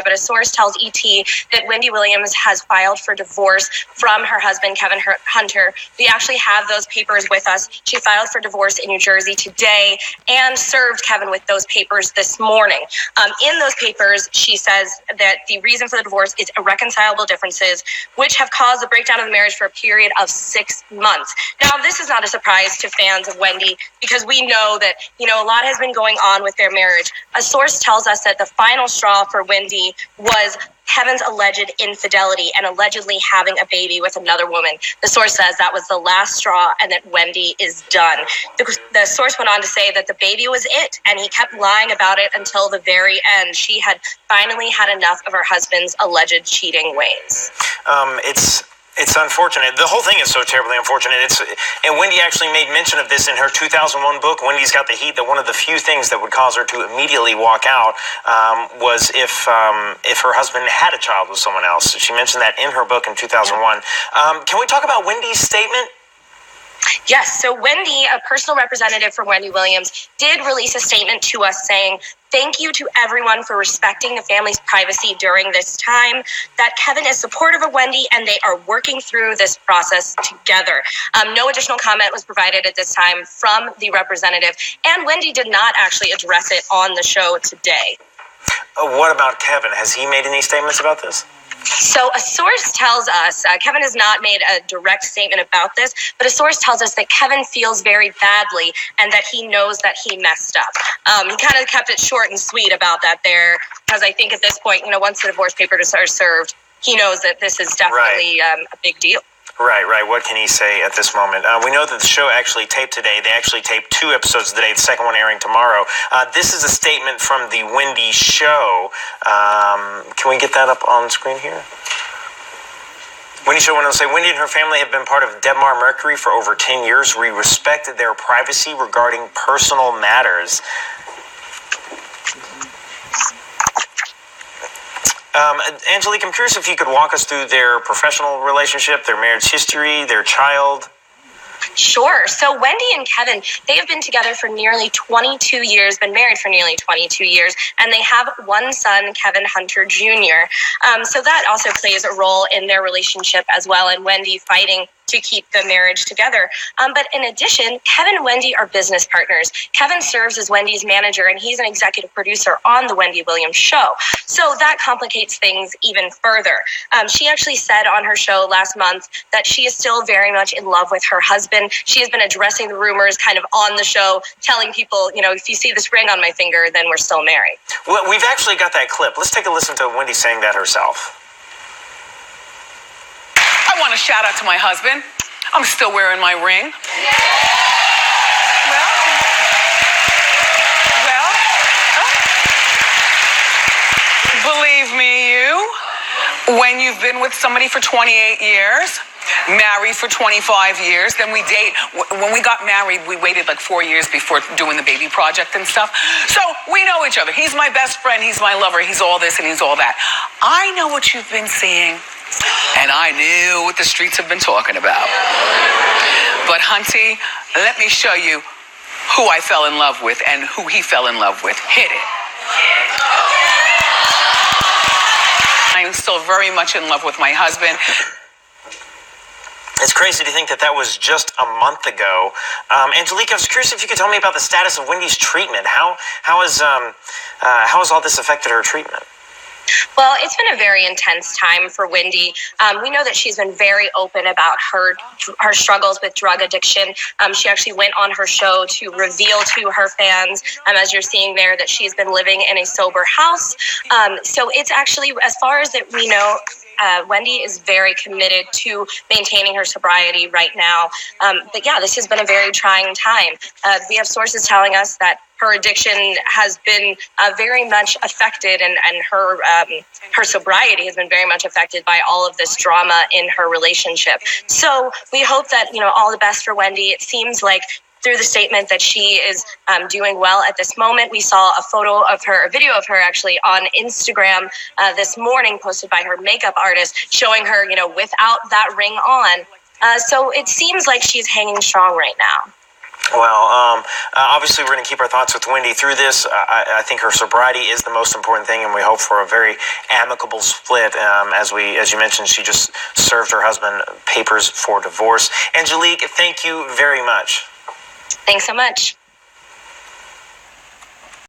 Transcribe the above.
but a source tells ET that Wendy Williams has filed for divorce from her husband, Kevin Hunter. We actually have those papers with us. She filed for divorce in New Jersey today and served Kevin with those papers this morning. In those papers, she says that the reason for the divorce is irreconcilable differences, which have caused the breakdown of the marriage for a period of 6 months. Now, this is not a surprise to fans of Wendy because we know that, a lot has been going on with their marriage. A source tells us that the final straw for Wendy was Kevin's alleged infidelity and allegedly having a baby with another woman. The source says that was the last straw and that Wendy is done. The source went on to say that the baby was it, and he kept lying about it until the very end. She had finally had enough of her husband's alleged cheating ways. It's unfortunate. The whole thing is so terribly unfortunate. And Wendy actually made mention of this in her 2001 book, Wendy's Got the Heat, that one of the few things that would cause her to immediately walk out was if her husband had a child with someone else. She mentioned that in her book in 2001. Can we talk about Wendy's statement? Yes. So Wendy, a personal representative for Wendy Williams, did release a statement to us saying, "Thank you to everyone for respecting the family's privacy during this time, that Kevin is supportive of Wendy and they are working through this process together." No additional comment was provided at this time from the representative, and Wendy did not actually address it on the show today. What about Kevin? Has he made any statements about this? So a source tells us, Kevin has not made a direct statement about this, but a source tells us that Kevin feels very badly and that he knows that he messed up. He kind of kept it short and sweet about that there, because I think at this point, once the divorce papers are served, he knows that this is definitely a big deal. Right. What can he say at this moment? We know that the show actually taped today. They actually taped 2 episodes today, the second one airing tomorrow. This is a statement from the Wendy show. Can we get that up on screen here? Wendy show went on to say, Wendy and her family have been part of Debmar Mercury for over 10 years. We respected their privacy regarding personal matters. Angelique, I'm curious if you could walk us through their professional relationship, their marriage history, their child. Sure. So Wendy and Kevin, they have been together for nearly 22 years, been married for nearly 22 years, and they have one son, Kevin Hunter Jr. So that also plays a role in their relationship as well, and Wendy fighting to keep the marriage together. But in addition, Kevin and Wendy are business partners. Kevin serves as Wendy's manager, and he's an executive producer on the Wendy Williams show. So that complicates things even further. She actually said on her show last month that she is still very much in love with her husband. She has been addressing the rumors kind of on the show, telling people, if you see this ring on my finger, then we're still married. Well, we've actually got that clip. Let's take a listen to Wendy saying that herself. I want to shout out to my husband. I'm still wearing my ring. Believe me, when you've been with somebody for 28 years, married for 25 years, then we date. When we got married, we waited like 4 years before doing the baby project and stuff. So we know each other. He's my best friend. He's my lover. He's all this and he's all that. I know what you've been seeing. And I knew what the streets have been talking about. But Hunty, let me show you who I fell in love with and who he fell in love with. Hit it. I'm still very much in love with my husband. It's crazy to think that was just a month ago. Angelique, I was curious if you could tell me about the status of Wendy's treatment. How has all this affected her treatment? Well, it's been a very intense time for Wendy. We know that she's been very open about her struggles with drug addiction. She actually went on her show to reveal to her fans, as you're seeing there, that she's been living in a sober house. So it's actually, as far as that we know, Wendy is very committed to maintaining her sobriety right now. But yeah, this has been a very trying time. We have sources telling us that her addiction has been very much affected, and her sobriety has been very much affected by all of this drama in her relationship. So we hope that, all the best for Wendy. It seems like through the statement that she is doing well at this moment. We saw a video of her actually on Instagram this morning, posted by her makeup artist, showing her, without that ring on. So it seems like she's hanging strong right now. Well, obviously, we're going to keep our thoughts with Wendy through this. I think her sobriety is the most important thing, and we hope for a very amicable split. As you mentioned, she just served her husband papers for divorce. Angelique, thank you very much. Thanks so much.